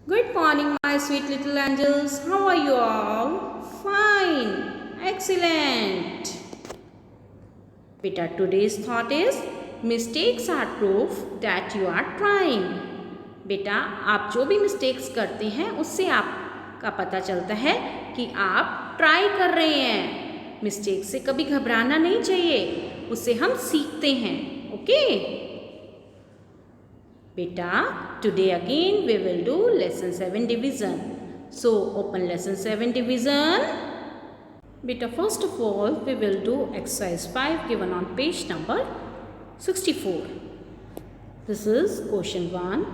Good morning, my sweet little angels. How are you all? Fine. Excellent. Beta, today's thought is mistakes are proof that you are trying. बेटा, आप जो भी mistakes करते हैं उससे आपका पता चलता है कि आप ट्राई कर रहे हैं. मिस्टेक से कभी घबराना नहीं चाहिए, उससे हम सीखते हैं. ओके बेटा, today again we will do lesson 7 division. So open lesson 7 division. Beta, first of all we will do exercise 5 given on page number 64. This is question 1.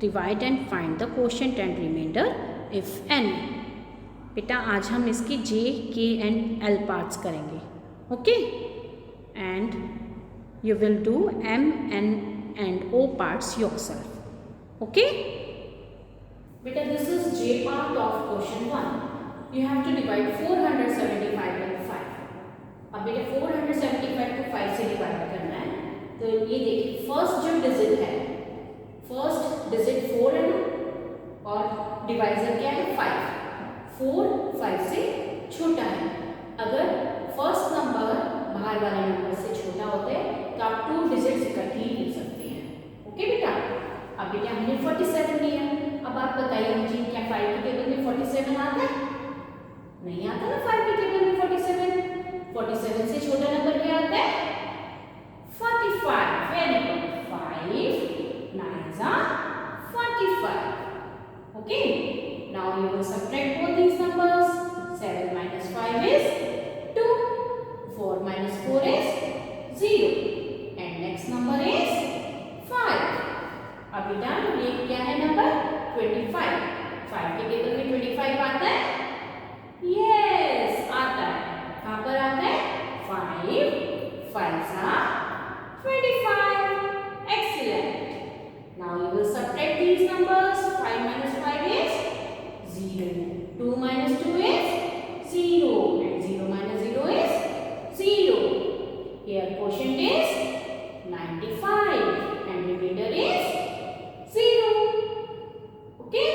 Divide and find the quotient and remainder if any. बेटा, आज हम इसके J, K and L parts करेंगे. Okay? And you will do M and O parts yourself. Okay? Beta, this is J part of question 1. You have to divide 475 by 5. अब बेटा 475 को 5 से divide करना है. तो ये देखिए, फर्स्ट जो डिजिट है, फर्स्ट डिजिट 4 है ना, और डिवाइजर क्या है 5. 4 5 से छोटा है. अगर फर्स्ट नंबर बाहर वाले नंबर से छोटा होता है तो आप 2 डिजिट्स इकट्ठे ही ले सकते हैं. ओके बेटा, अब बेटा हमने 47 लिया. अब आप बताइए मुझे, क्या 5 के टेबल में 47 आता है? नहीं आता ना 5 के टेबल में 47. 47 से छोटा नंबर क्या आता है? 45. Very good. 5 9s are 45. Okay, now you will subtract both these numbers. 7 minus 5 is 2. 4 minus 4 is 0. And next number is 5. अब बेटा ये क्या है नंबर? 25. 5 के टेबल में 25 आता है? यस, आता है. कहाँ पर आता है? 5 5s are 25. Excellent. Now you will subtract these numbers. 5 minus 5 is 0. 2 minus 2 is 0. And 0 minus 0 is 0. Here quotient is 95. And remainder is 0. Okay?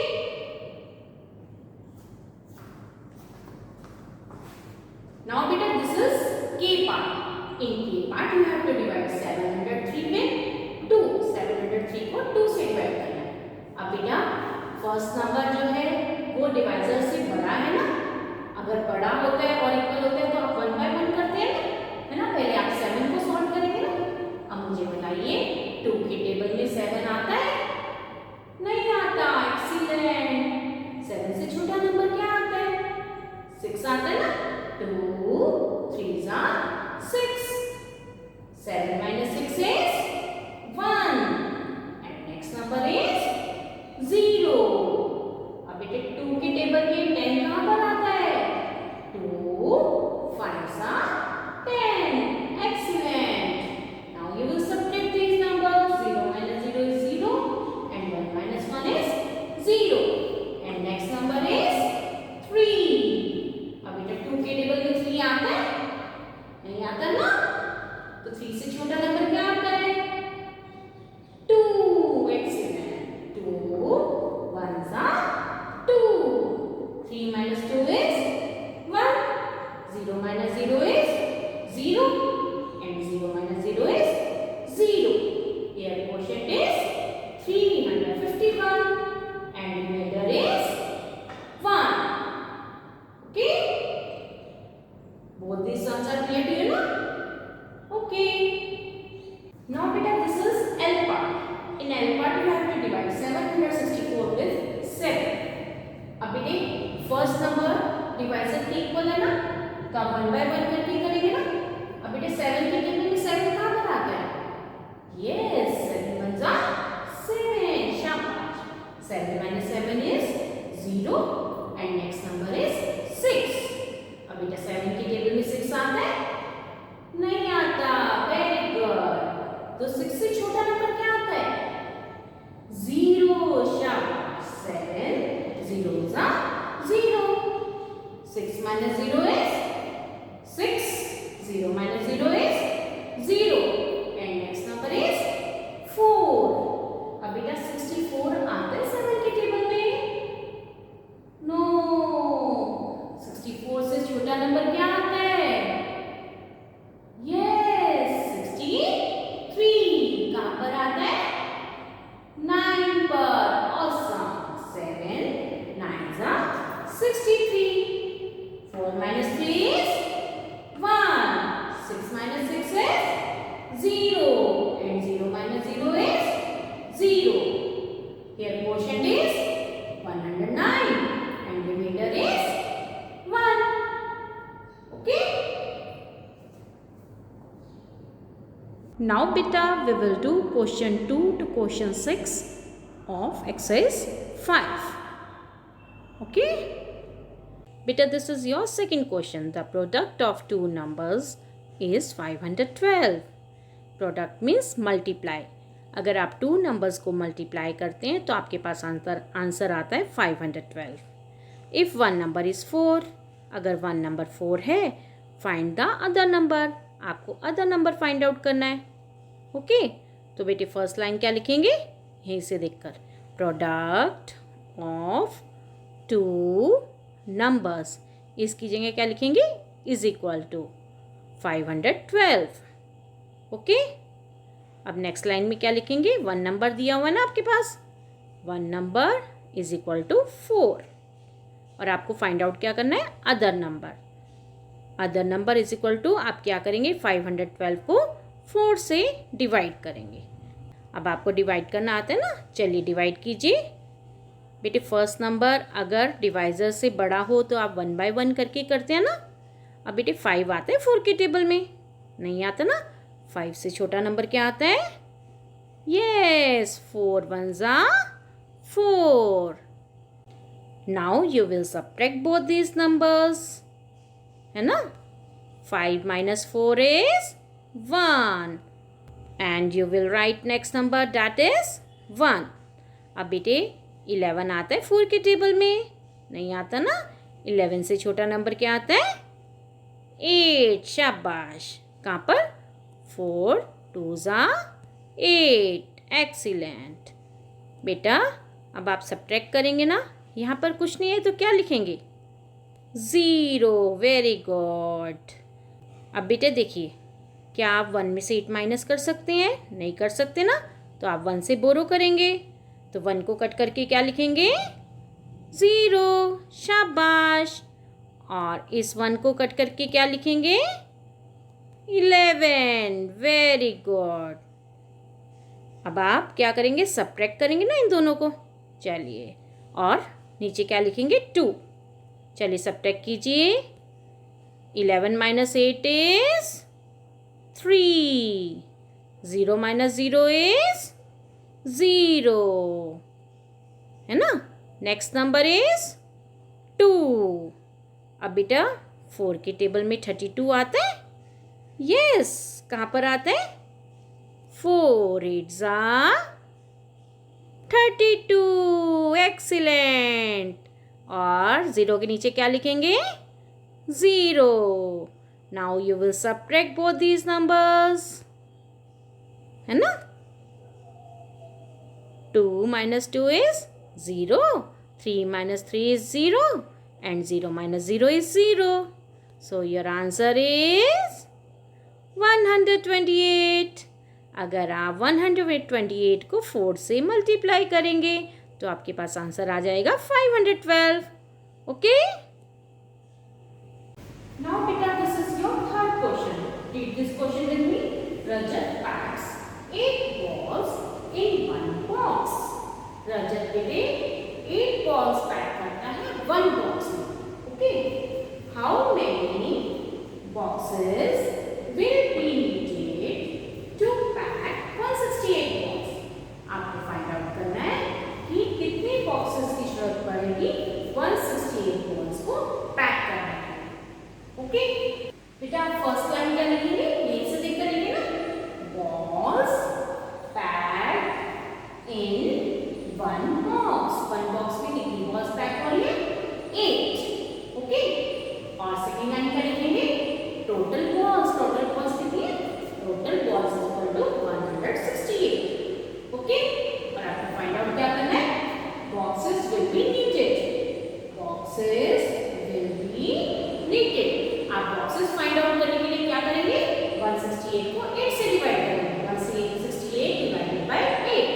Now beta, this is K part. In K part you have to divide 703 with 2. 703 को 2 से divide करना है. अब बेटा first number जो है वो divisor से बड़ा है ना. अगर बड़ा होता है और इक्वल होता है तो आप 1 by 1 करते हैं, है ना. पहले आप 7 को सॉल्व करेंगे ना. अब मुझे बताइए 2 के टेबल में 7 आता है? नहीं आता. एक्सीलेंट. 7 से छोटा नंबर क्या आता है? 6 आता है ना. 2 3s are 6. 7 minus 6 is 1. And next number is 0. अब बेटे 2 के टेबल में 10 कहाँ पर आता है? 2 5s are 10. Excellent. Now you will subtract these numbers. 0 minus 0 is 0. And 1 minus 1 is 0. And next number is 3. अब बेटा 2 के टेबल में 3 आता है? नहीं आता ना. तो 3 से छोटा नंबर क्या आता है? 2. Excellent. 2 1s are 2. 3 minus 2 is 1. 0 minus 0 is 0. And 0 minus 0 is 0. Here quotient is 351. And remainder is 1. Okay? Both these sums are clear to you, no? Okay. Now beta, this is L part. In L part you have to divide 764 with 7. अब बेटे first number divisor के equal है ना, तो आप 1 by 1 करके करेंगे ना. अब बेटे 7 के टेबल में 7 कहाँ पर आता है? Yes, 7 1s are 7. शाबाश. 7 minus 7 is 0. And next number is 6. अब बेटा 7 के टेबल में 6 आता है? नहीं आता. Very good. तो 6 से छोटा नंबर क्या आता है? 0. शाबाश. 7 0s are 0. 6 minus 0 is 6. 0 minus 0 is 0. And next number is 4. अब बेटा 64 आता है 7 के टेबल में? Now beta we will do question 2 to question 6 of exercise 5. Okay. Beta, this is your second question. The product of two numbers is 512. Product means multiply. अगर आप two numbers को multiply करते हैं तो आपके पास आंसर आता है 512. इफ़ वन नंबर इज़ 4, अगर वन नंबर 4 है, फाइंड द अदर नंबर. आपको अदर नंबर फाइंड आउट करना है. ओके तो बेटे फर्स्ट लाइन क्या लिखेंगे यहीं से देखकर, प्रोडक्ट ऑफ टू नंबर्स, इसकी जगह क्या लिखेंगे, इज इक्वल टू 512. ओके अब नेक्स्ट लाइन में क्या लिखेंगे, वन नंबर दिया हुआ है ना आपके पास, one number is equal to 4 और आपको फाइंड आउट क्या करना है, other number. Other number is equal to आप क्या करेंगे, 512 को 4 से डिवाइड करेंगे. अब आपको डिवाइड करना आता है ना, चलिए डिवाइड कीजिए. बेटे फर्स्ट नंबर अगर डिवाइज़र से बड़ा हो तो आप 1 बाय 1 करके करते हैं ना. अब बेटे 5 आता है 4 के टेबल में, नहीं आता ना. 5 से छोटा नंबर क्या आता है, yes 4 1s are 4. Now you will subtract both these numbers, है ना. 5 minus 4 is 1 and you will write next number that is 1. अब बेटे 11 आता है 4 के टेबल में, नहीं आता ना. 11 से छोटा नंबर क्या आता है, 8. शाबाश, कहाँ पर, 4 2s are 8. एक्सीलेंट. बेटा अब आप सबट्रैक्ट करेंगे ना, यहाँ पर कुछ नहीं है तो क्या लिखेंगे, 0. Very good. अब बेटे देखिए, क्या आप 1 में से 8 माइनस कर सकते हैं, नहीं कर सकते ना, तो आप 1 से बोरो करेंगे. तो 1 को कट करके क्या लिखेंगे, 0. शाबाश. और इस 1 को कट करके क्या लिखेंगे, 11. Very good. अब आप क्या करेंगे, सबट्रैक्ट करेंगे ना इन दोनों को. चलिए और नीचे क्या लिखेंगे, 2. चलिए सबट्रैक्ट कीजिए. 11 minus 8 is 3. 0 minus 0 is 0. है ना. Next number is 2. अब बेटा 4 के टेबल में 32 आता है, यस कहाँ पर आता है, 4 8s are 32. एक्सीलेंट. और 0 के नीचे क्या लिखेंगे, 0. Now you will subtract both these numbers, है ना. 2 minus 2 is 0. 3 minus 3 is 0 and 0 minus 0 is 0. So your answer is 128. अगर आप 128 को 4 से मल्टीप्लाई करेंगे तो आपके पास आंसर आ जाएगा 512. Okay. Now beta, this is your third question. Read this question with me. Rajat packs 8 balls in one box. Rajat बेटे 8 balls pack करता है one box में. Okay. How many boxes will be needed to pack 168 balls? आपको find out करना है कि कितने boxes की जरूरत पड़ेगी 168 balls को पैक करने के लिए. ओके बेटा आप फर्स्ट लाइन क्या लिखेंगे, यहीं से देख कर लिखिए ना, balls packed in one box. One box में कितनी बॉल्स पैक हो रही है, 8. ओके. और सेकंड लाइन क्या लिखेंगे, टोटल बॉल्स. टोटल बॉल्स कितनी है, total balls equal to 168. Okay. और आपको फाइंड आउट क्या करना है, boxes will be needed. Boxes will be needed. आप बॉक्सेस फाइंड आउट करने के लिए क्या करेंगे, 168 को 8 से डिवाइड करेंगे. 168 डिवाइडेड बाय 8.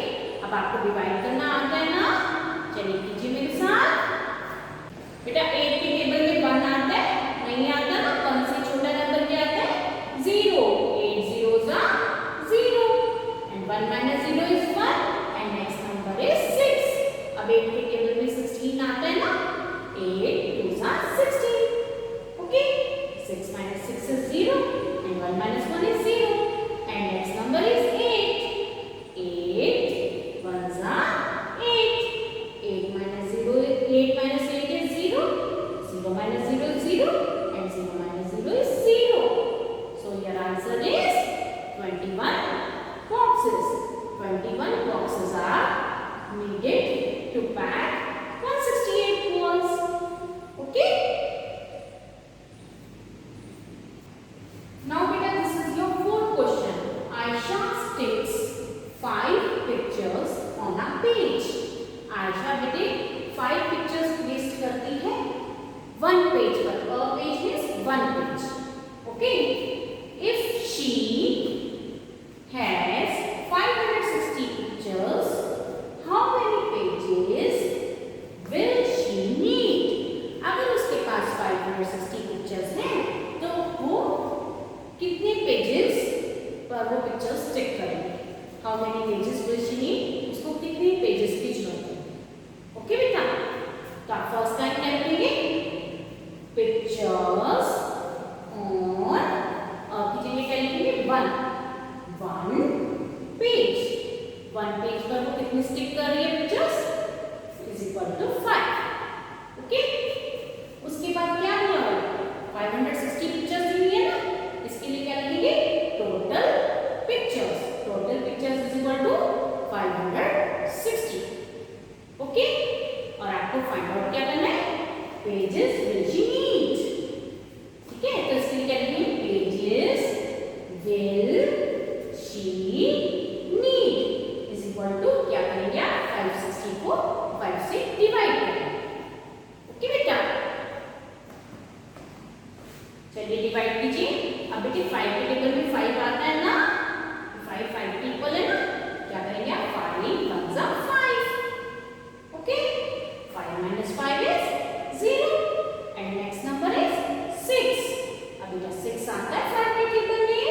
अब आपको डिवाइड करना आता है ना, चलिए कीजिए मेरे साथ. बेटा 8 के टेबल में 1 आता है, नहीं आता ना. 1 से छोटा नंबर क्या आता है, 0. 8 zeros are 0 and 1 minus 0 is 1 and next number is 6. अब 8 के टेबल में 16 आता है ना, 8 2s are 16. Okay. 6 minus 6 is 0 and 1 minus 1 is 0 and next number is 8. 8 ones are 8. 8 minus 0 is 8 minus 8 is 0. 0 minus 0 is 0 and 0 minus 0 is 0. So your answer is 21 boxes. 21 boxes are needed to pack 168 balls. Okay? Now beta, this is your fourth question. Aisha sticks 5 pictures on a page. Ayesha बेटे 5 pictures paste करती है 1 page पर. A page means 1 page. Okay. If she has 560 pictures, how many pages will she need? अगर उसके पास 560 pictures हैं तो वो कितने पेजेस पर वो पिक्चर स्टिक करेंगे? How many pages will she need? उसको कितने पेजेस की जरूरत है? ओके बेटा, तो आप फर्स्ट टाइम क्या लिखेंगे? पिक्चर्स ऑन कितने क्या लिखेंगे? 1 पेज. 1 पेज पर वो कितनी स्टिक कर रही है pictures? Is equal to 5. Okay. उसके बाद क्या दिया हुआ है? 560 पिक्चर्स दी हुई है ना, इसके लिए क्या लिखेंगे? Total pictures. Total pictures is equal to 560. Okay. और आपको फाइंड आउट क्या करना है? Pages will she need. ठीक है, तो इसके लिए क्या लिखेंगे? Pages will she need is equal to क्या करेंगे आप? 560 को 5 से डिवाइड करेंगे. ओके बेटा, चलिए डिवाइड कीजिए. अब बेटे 5 के टेबल में 5 आता है ना, 5 के इक्वल है ना, क्या करेंगे आप? 5 1s are 5. Okay. 5 minus 5 is 0 and next number is 6. अब बेटा 6 आता है 5 के टेबल में?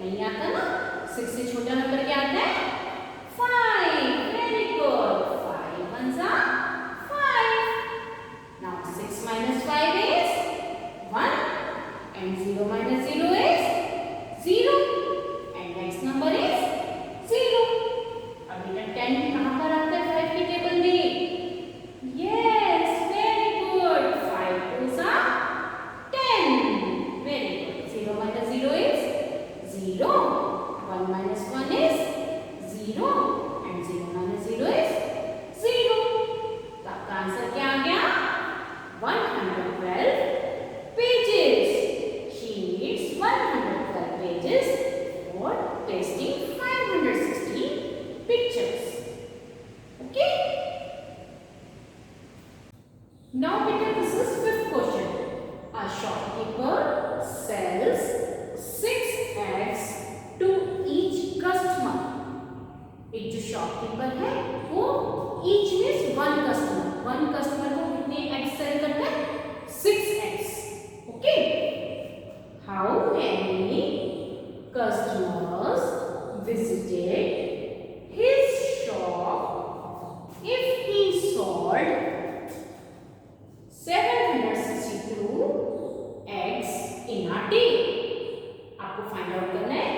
नहीं आता ना. 6 से छोटा नंबर क्या आता है? 5. Very good. 5 1s are 5. Now 6 minus 5 is 1 and 0 minus 0 is 0 and next number is 0. अब बेटा 10 कहाँ पर आता है 5 के टेबल में? Yes, very good. 5 2s are 10. Very good. 0 minus 0 is 0. 1 minus 1 is 0 and 0 minus 0 is 0. तो आपका आंसर क्या आ गया? 112 pages. She needs 112 pages for pasting 560 pictures. Okay? Now beta, this is fifth question. A shopkeeper sells 6 eggs to each customer. एक जो shopkeeper है वो each means 1 customer. 1 customer को कितने eggs सेल करता है? 6 eggs. Okay? How many customers visited his shop if he sold 762 eggs in a day? आपको find out करना है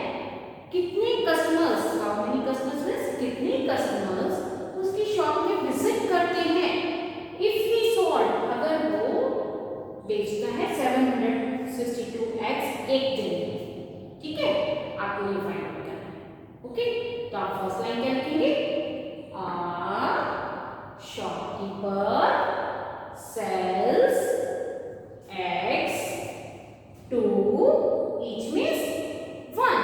कितने customers, how many customers means कितने कस्टमर्स उसकी शॉप में विजिट करते हैं. इफ ही सोल्ड, अगर वो बेचता है 762 एग्स एक दिन में. ठीक है, आपको ये फाइंड आउट करना है. ओके, तो आप फर्स्ट लाइन क्या लिखेंगे? Shopkeeper sells eggs to each means 1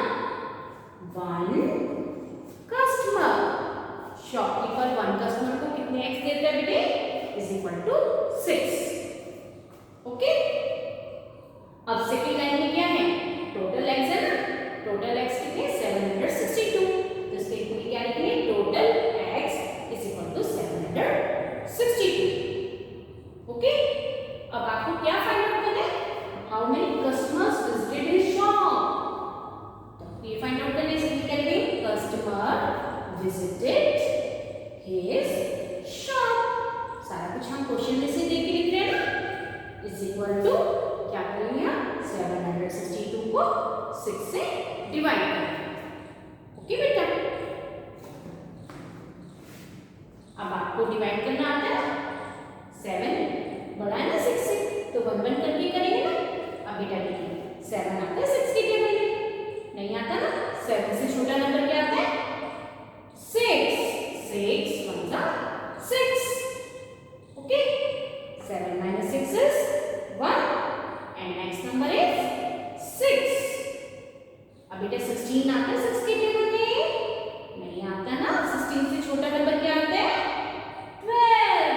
customer. Shopkeeper 1 customer को कितने eggs देता है बेटे? Is equal to 6. ओके. अब सेकेंड लाइन में क्या है? टोटल eggs है ना. टोटल eggs कितने? 762. तो इसके लिए क्या लिखेंगे? Total eggs is equal to 762. Okay. अब आपको क्या फाइंड आउट करना है? How many customers visited his shop. तो ये फाइंड आउट करने से क्या करेंगे? Customer visited his shop. सारा कुछ हम क्वेश्चन में से देख के लिख रहे हैं ना. इज इक्वल टू क्या करेंगे? 762 को 6 से डिवाइड करेंगे. वन वन करके करेंगे ना। अब बेटा देखिए 7 आता है 6 की टेबल में, नहीं आता ना। 7 से छोटा नंबर क्या आता है? 6। 6 1 का 6। Okay, 7 minus 6 is 1 and next number is 6. अब बेटा 16 आता है 6 की टेबल में, नहीं आता ना। 16 से छोटा नंबर क्या आता है? 12।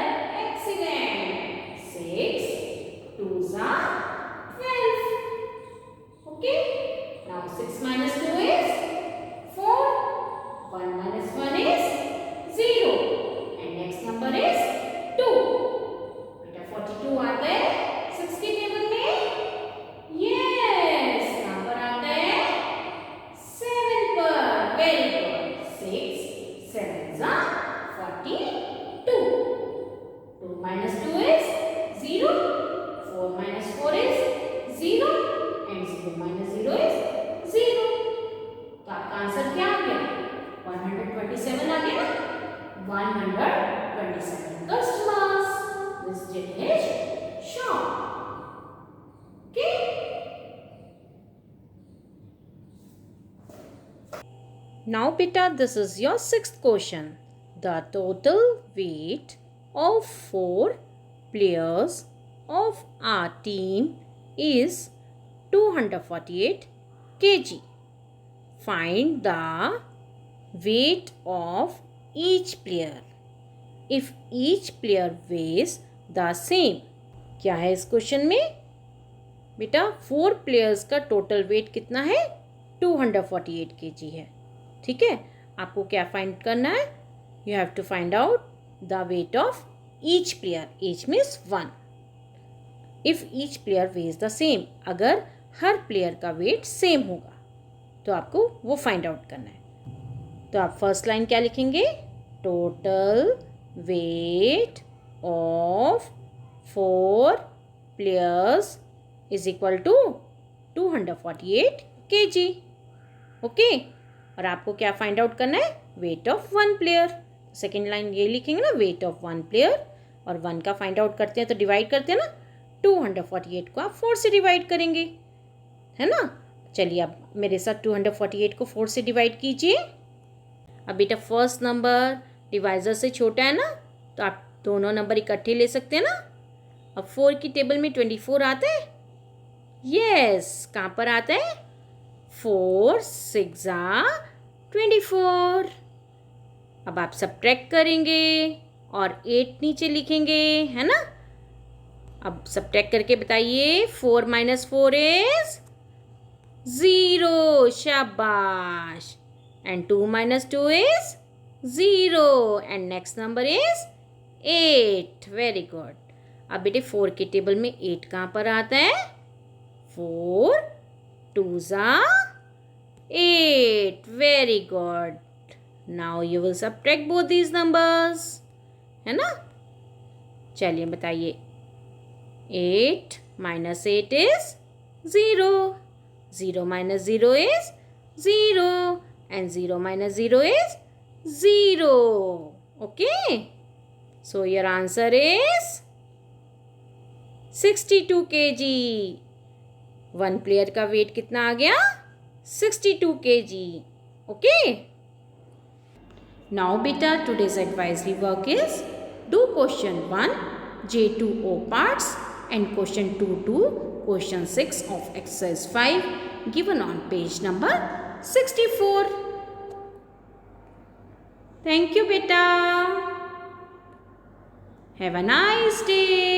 Excellent. 6 2s are 12. Okay, now 6 minus 2 is 4. 1 minus 1 is 0 and next number is 2. बेटा 42 आता है 6 की टेबल में। यस, कहां पर आता है? 7 पर। Very good. 6 7s are 42. 2 minus 2 is 0. 4 minus 4 is 0 and 0 minus 0 is 0. तो आपका आंसर क्या आ गया? 127 आ गया ना। 127 customers visited his shop. Okay. Now beta, this is your 6th question. The total weight of 4 players of our team is 248 kg. Find the weight of each player if each player weighs the same. क्या है इस question में? बेटा 4 players का total weight कितना है? 248 kg है। ठीक है, आपको क्या फाइंड करना है? You have to find out the weight of each player. Each means 1। If each player weighs the same, अगर हर प्लेयर का वेट सेम होगा तो आपको वो फाइंड आउट करना है। तो आप फर्स्ट लाइन क्या लिखेंगे? Total weight of 4 players is equal to 248 kg। Okay, और आपको क्या फाइंड आउट करना है? Weight of 1 player. Second line ये लिखेंगे ना, वेट ऑफ 1 प्लेयर, और 1 का फाइंड आउट करते हैं तो डिवाइड करते हैं ना। 248 को आप 4 से डिवाइड करेंगे, है ना। चलिए अब मेरे साथ 248 को 4 से डिवाइड कीजिए। अब बेटा फर्स्ट नंबर डिवाइजर से छोटा है ना, तो आप दोनों नंबर इकट्ठे ले सकते हैं ना। अब 4 की टेबल में 24 आता है। यस, कहाँ पर आता है? 4 6 24। अब आप सब्ट्रैक्ट करेंगे और 8 नीचे लिखेंगे, है ना। अब सब्ट्रैक्ट करके बताइए। 4 minus 4 is 0। शाबाश। and 2 minus 2 is 0 and next number is 8। Very good. अब बेटे 4 की टेबल में 8 कहाँ पर आता है? 4 2s are 8। Very good. Now you will subtract both these numbers, है ना। चलिए बताइए। 8 minus 8 is 0। 0 minus 0 is 0 and 0 minus 0 is 0. Okay, so your answer is 62 kg। 1 player का वेट कितना आ गया? 62 kg। Okay, now beta today's advisory work is do question 1 J2O parts and question 2 to question 6 of exercise 5 given on page number 64. Thank you beta. Have a nice day.